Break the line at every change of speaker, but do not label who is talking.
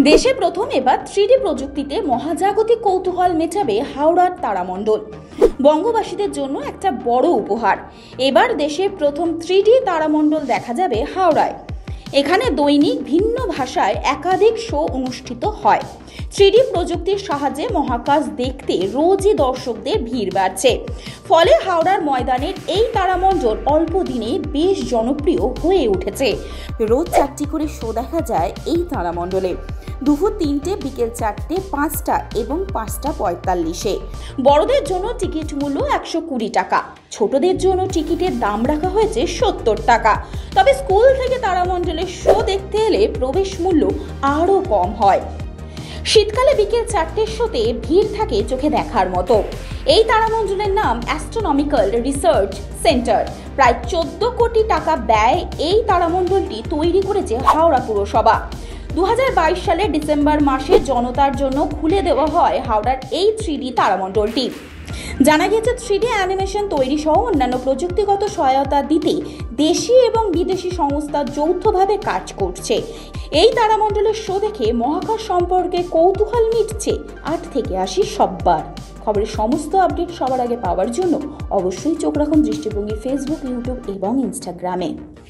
দেশে প্রথম এবার 3D প্রযুক্তিতে মহাজাগতিক কৌতূহল মেটাবে হাওড়ার তারামণ্ডল। বঙ্গবাসীদের জন্য একটা বড় উপহার। এবার দেশে প্রথম 3D তারামণ্ডল দেখা যাবে হাওড়ায়। এখানে দৈনিক ভিন্ন ভাষায় একাধিক শো অনুষ্ঠিত হয়। 3D প্রযুক্তির সাহায্যে মহাকাশ দেখতে রোজই দর্শকদের ভিড় বাড়ছে। ফলে হাওড়ার ময়দানের এই তারামণ্ডল অল্প দিনে বেশ জনপ্রিয় হয়ে উঠেছে। রোজ 4টি করে শো দেখা যায় এই তারামণ্ডলে। দুপুর 3টে, বিকেল 4টে, 5টা এবং 5:45। বড়দের জন্য টিকিট মূল্য 120 টাকা। ছোটদের জন্য টিকিটের দাম রাখা হয়েছে 70 টাকা। তবে স্কুল থেকে তারামণ্ডলের শো দেখতে এলে প্রবেশ মূল্য আরও কম হয়। শীতকালে বিকেল 4টের শোতে ভিড় থাকে চোখে দেখার মতো। এই তারামণ্ডলের নাম অ্যাস্ট্রোনমিক্যাল রিসার্চ সেন্টার। প্রায় 14 কোটি টাকা ব্যয় এই তারামণ্ডলটি তৈরি করেছে হাওড়া পুরসভা। 2022 সালের ডিসেম্বর মাসে জনতার জন্য খুলে দেওয়া হয় হাওড়ার এই 3D তারামণ্ডলটি। জানা গেছে 3D অ্যানিমেশন তৈরি সহ অন্যান্য প্রযুক্তিগত সহায়তা দিতে দেশি এবং বিদেশি সংস্থা যৌথভাবে কাজ করছে। এই তারামণ্ডলের শো দেখে মহাকাশ সম্পর্কে কৌতূহল মিটছে 8 থেকে 80 সব্বার। খবরের সমস্ত আপডেট সবার আগে পাওয়ার জন্য অবশ্যই চোখ রাখুন দৃষ্টিভঙ্গি ফেসবুক, ইউটিউব এবং ইনস্টাগ্রামে।